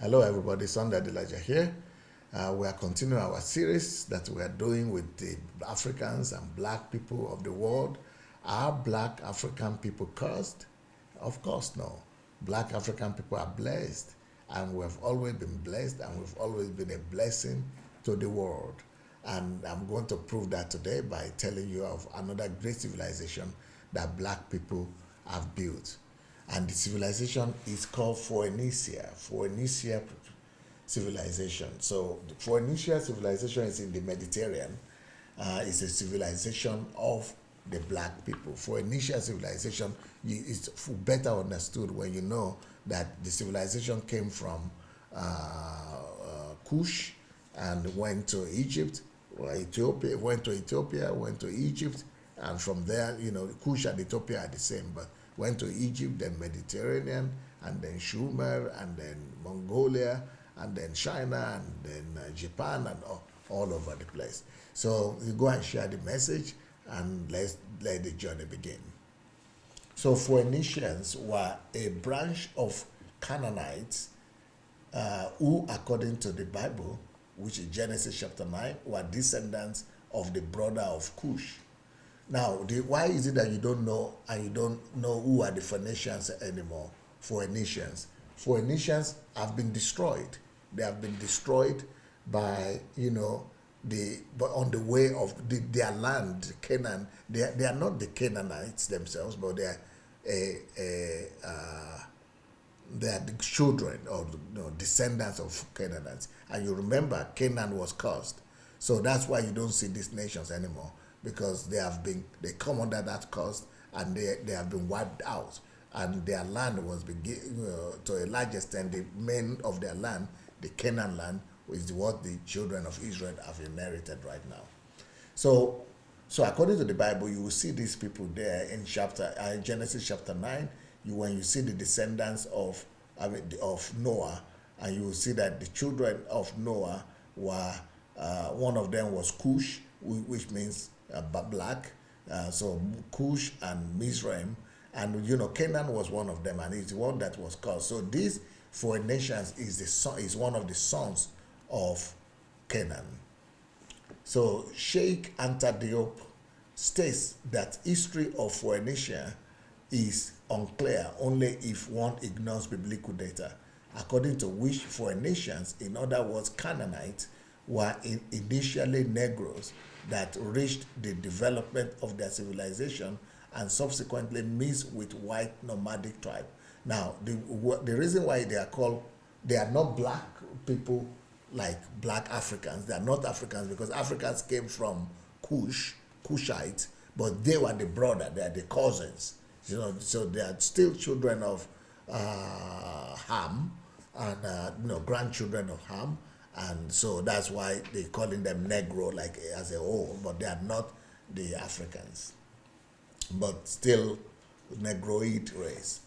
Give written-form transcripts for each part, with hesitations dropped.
Hello everybody, Sunday Elijah here. We are continuing our series that we are doing with the Africans and black people of the world. Are black African people cursed? Of course no. Black African people are blessed, and we have always been blessed, and we've always been a blessing to the world. And I'm going to prove that today by telling you of another great civilization that black people have built. And the civilization is called Phoenicia civilization. So the Phoenicia civilization is in the Mediterranean. It's a civilization of the black people. Phoenicia civilization is better understood when you know that the civilization came from Cush and went to Egypt, or Ethiopia, went to Egypt, and from there, Cush and Ethiopia are the same, but went to Egypt, then Mediterranean, and then Sumer, and then Mongolia, and then China, and then Japan, and all over the place. So you go and share the message, and let the journey begin. So Phoenicians were a branch of Canaanites who, according to the Bible, which is Genesis chapter 9, were descendants of the brother of Cush. Now, why is it that you don't know, and you don't know who are the Phoenicians anymore? Phoenicians have been destroyed. They have been destroyed by, but on the way of their land, Canaan. They are not the Canaanites themselves, but they are the children or descendants of Canaanites. And you remember, Canaan was cursed. So that's why you don't see these nations anymore, because they come under that curse, and they have been wiped out, and their land was to a large extent, the main of their land, the Canaan land, is what the children of Israel have inherited right now. So according to the Bible, you will see these people there in Genesis chapter 9. When you see the descendants of Noah, and you will see that the children of Noah were one of them was Cush, which means black. So Cush and Mizraim, and Canaan was one of them, and it's the one that was cursed. So these four nations is one of the sons of Canaan. So Sheikh Anta Diop states that history of Phoenicia is unclear only if one ignores biblical data, according to which Phoenicians, in other words Canaanites, were initially Negroes that reached the development of their civilization and subsequently mixed with white nomadic tribe. Now, the reason why they are not black people like black Africans. They are not Africans because Africans came from Cushites, but they were the brother, they are the cousins. So they are still children of Ham, and grandchildren of Ham. And so that's why they're calling them Negro, like as a whole, but they are not the Africans, but still Negroid race.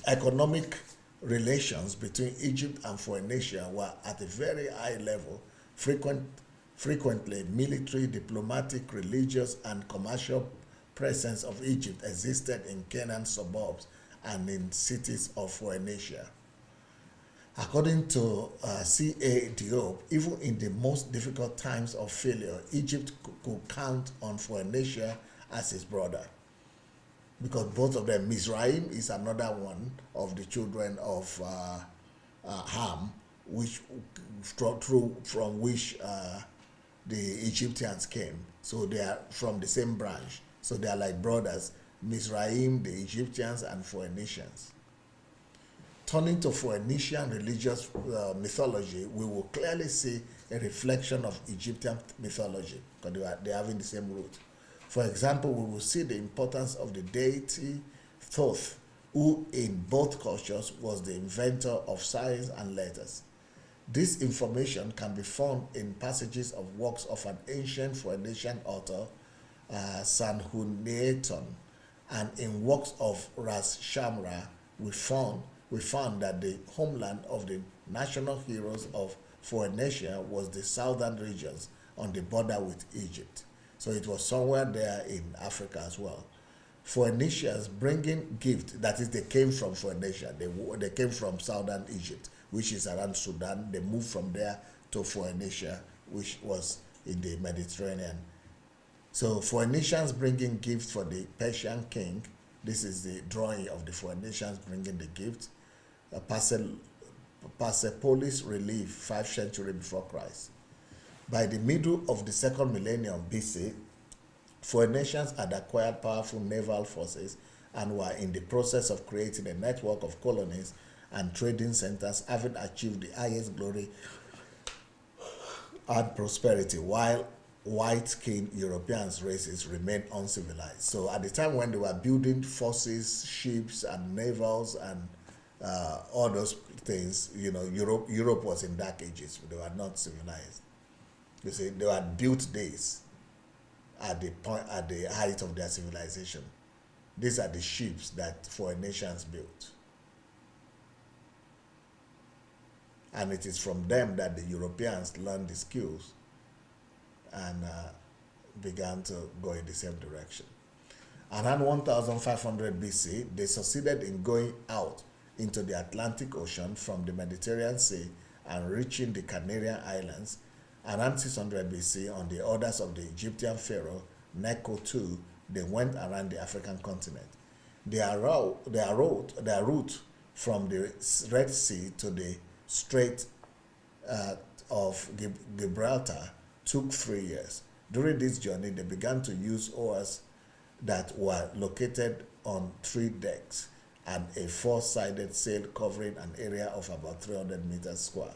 Economic relations between Egypt and Phoenicia were at a very high level. Frequently, military, diplomatic, religious, and commercial presence of Egypt existed in Canaan suburbs and in cities of Phoenicia. According to C.A. Diop, even in the most difficult times of failure, Egypt could count on Phoenicia as his brother, because both of them, Mizraim is another one of the children of Ham, from which the Egyptians came. So they are from the same branch. So they are like brothers, Mizraim, the Egyptians, and Phoenicians. Turning to Phoenician religious mythology, we will clearly see a reflection of Egyptian mythology, because they are having the same root. For example, we will see the importance of the deity Thoth, who in both cultures was the inventor of science and letters. This information can be found in passages of works of an ancient Phoenician author, Sanhuniaton, and in works of Ras Shamra, we found that the homeland of the national heroes of Phoenicia was the southern regions on the border with Egypt. So it was somewhere there in Africa as well. Phoenicians bringing gift, that is, they came from Phoenicia, they came from southern Egypt, which is around Sudan. They moved from there to Phoenicia, which was in the Mediterranean. So Phoenicians bringing gifts for the Persian king. This is the drawing of the Phoenicians bringing the gift. Persepolis relief, 5th century before Christ. By the middle of the second millennium BC, Phoenicians had acquired powerful naval forces and were in the process of creating a network of colonies and trading centers, having achieved the highest glory and prosperity, while white-skinned Europeans races remained uncivilized. So at the time when they were building forces, ships and navals and all those things, you know, Europe was in dark ages. They were not civilized. You see, they were built days at the height of their civilization. These are the ships that Phoenicians built. And it is from them that the Europeans learned the skills and began to go in the same direction. Around 1500 BC, they succeeded in going out into the Atlantic Ocean from the Mediterranean Sea and reaching the Canary Islands. Around 600 BC, on the orders of the Egyptian pharaoh Necho II, they went around the African continent. Their route from the Red Sea to the Strait of Gibraltar took 3 years. During this journey, they began to use oars that were located on 3 decks and a 4-sided sail covering an area of about 300 meters square.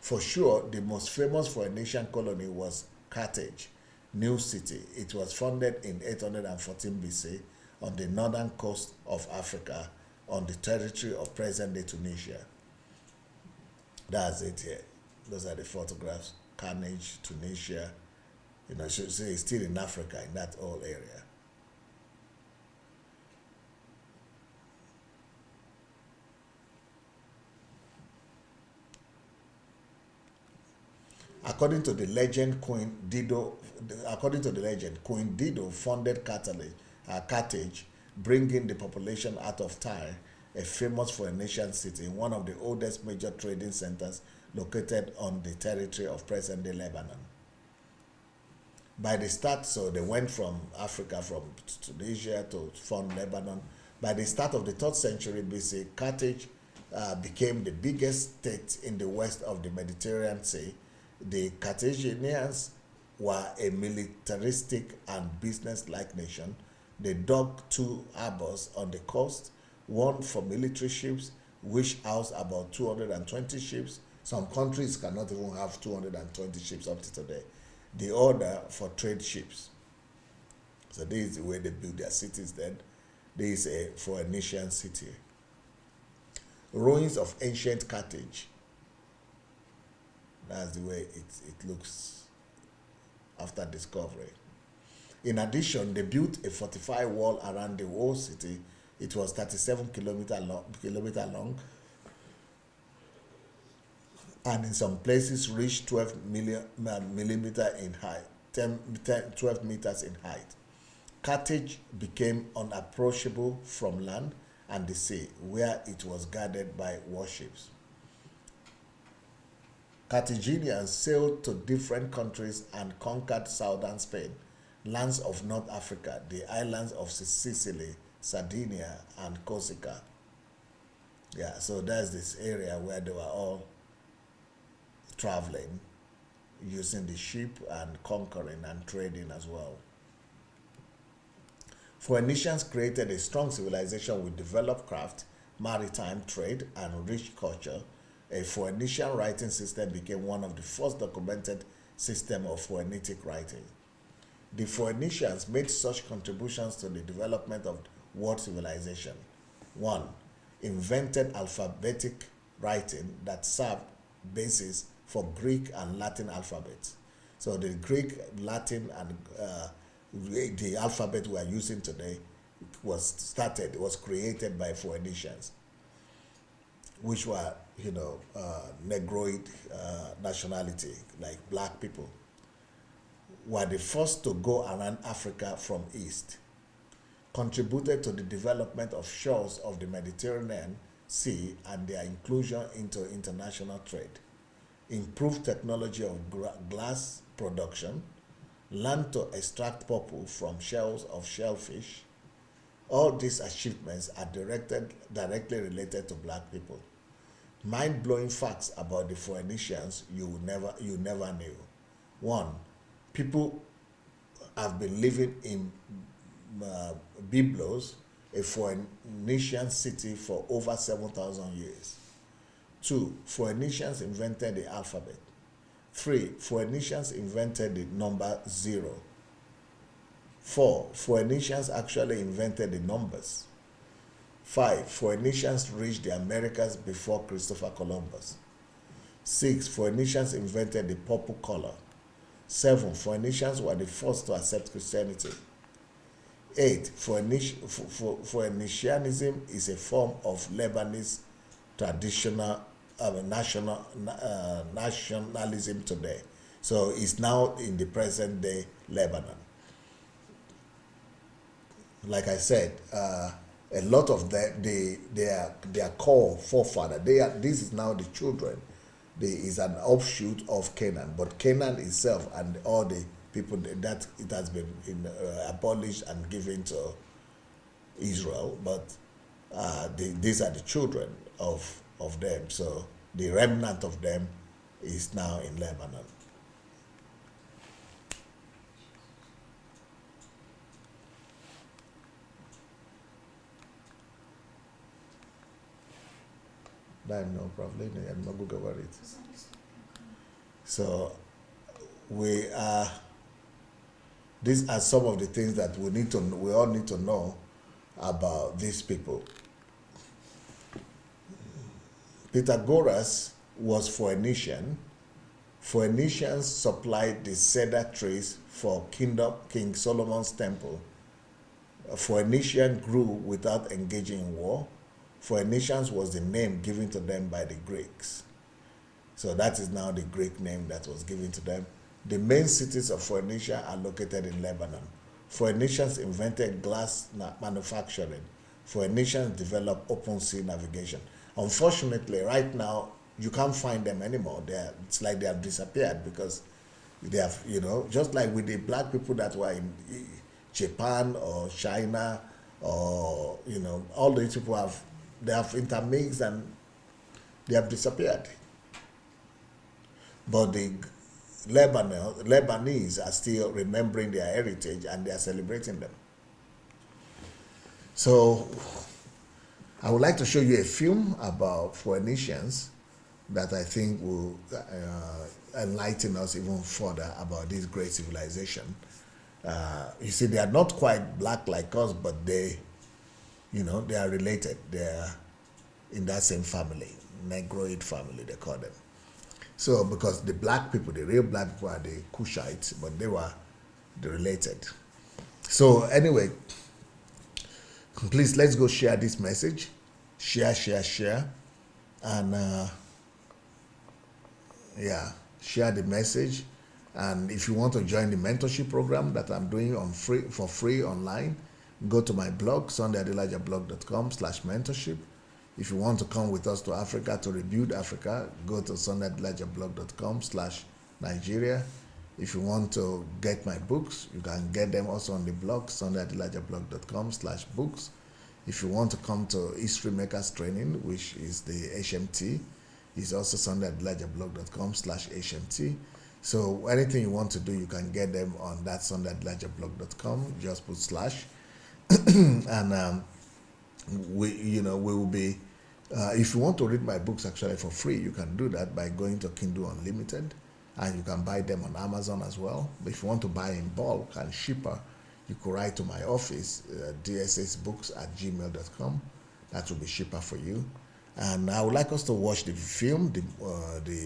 For sure, the most famous Phoenician colony was Carthage, New City. It was founded in 814 BC on the northern coast of Africa on the territory of present-day Tunisia. That's it here. Those are the photographs. Carthage, Tunisia. You know, so it's still in Africa, in that whole area. According to the legend, Queen Dido founded Carthage, bringing the population out of Tyre, a famous Phoenician city, one of the oldest major trading centers located on the territory of present-day Lebanon. By the start, so they went from Africa, from Tunisia to found Lebanon. By the start of the 3rd century BC, Carthage became the biggest state in the west of the Mediterranean Sea. The Carthaginians were a militaristic and business-like nation. They dug 2 harbours on the coast, one for military ships, which housed about 220 ships. Some countries cannot even have 220 ships up to today. The other for trade ships. So this is the way they built their cities then. This is a Phoenician city. Ruins of ancient Carthage. That's the way it looks after discovery. In addition, they built a fortified wall around the whole city. It was 37 kilometer long, and in some places reached 12 millimeter in height, 12 meters in height. Carthage became unapproachable from land and the sea, where it was guarded by warships. Carthaginians sailed to different countries and conquered southern Spain, lands of North Africa, the islands of Sicily, Sardinia, and Corsica. Yeah, so there's this area where they were all traveling, using the ship and conquering and trading as well. Phoenicians created a strong civilization with developed craft, maritime trade, and rich culture. A Phoenician writing system became one of the first documented systems of phonetic writing. The Phoenicians made such contributions to the development of world civilization. 1. Invented alphabetic writing that served basis for Greek and Latin alphabets. So the Greek, Latin, and the alphabet we are using today was created by Phoenicians, which were, Negroid nationality, like black people, were the first to go around Africa from east, contributed to the development of shores of the Mediterranean, Sea and their inclusion into international trade, improved technology of glass production, learned to extract purple from shells of shellfish. All these achievements are directly related to black people. Mind-blowing facts about the Phoenicians you never knew. One, people have been living in Byblos, a Phoenician city, for over 7,000 years. 2, Phoenicians invented the alphabet. 3, Phoenicians invented the number 0. 4, Phoenicians actually invented the numbers. 5, Phoenicians reached the Americas before Christopher Columbus. 6, Phoenicians invented the purple color. 7, Phoenicians were the first to accept Christianity. 8, Phoenicianism is a form of Lebanese traditional nationalism today. So it's now in the present day Lebanon. Like I said, a lot of them, their core forefather, this is now the children. Is an offshoot of Canaan, but Canaan itself and all the people that it has been abolished and given to Israel, but these are the children of them. So the remnant of them is now in Lebanon. No problem. I'm not going to worry it. So these are some of the things that we all need to know about these people. Pythagoras was Phoenician. Phoenicians supplied the cedar trees for King Solomon's temple. Phoenician grew without engaging in war. Phoenicians was the name given to them by the Greeks. So that is now the Greek name that was given to them. The main cities of Phoenicia are located in Lebanon. Phoenicians invented glass manufacturing. Phoenicians developed open sea navigation. Unfortunately, right now, you can't find them anymore. It's like they have disappeared because they have, just like with the black people that were in Japan or China or, all these people they have intermixed and they have disappeared. But the Lebanese are still remembering their heritage and they are celebrating them. So I would like to show you a film about Phoenicians that I think will enlighten us even further about this great civilization. You see, they are not quite black like us, but they are related. They are in that same family, Negroid family, they call them. So, because the black people, the real black people are the Cushites, but they were related. So, anyway, please, let's go share this message. Share. And, share the message. And if you want to join the mentorship program that I'm doing for free online, go to my blog, sundayadelajablog.com/mentorship. If you want to come with us to Africa to rebuild Africa, go to sundayadelajablog.com/Nigeria. If you want to get my books, you can get them also on the blog, sundayadelajablog.com/books. If you want to come to History Makers Training, which is the HMT, is also sundayadelajablog.com/HMT. So anything you want to do, you can get them on that sundayadelajablog.com. Just put / and we will be. If you want to read my books actually for free, you can do that by going to Kindle Unlimited, and you can buy them on Amazon as well. But if you want to buy in bulk and cheaper, you could write to my office, dssbooks@gmail.com. That will be cheaper for you. And I would like us to watch the film, the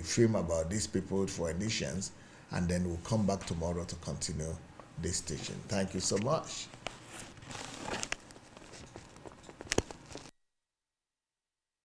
film about these people, Phoenicians, and then we'll come back tomorrow to continue this teaching. Thank you so much.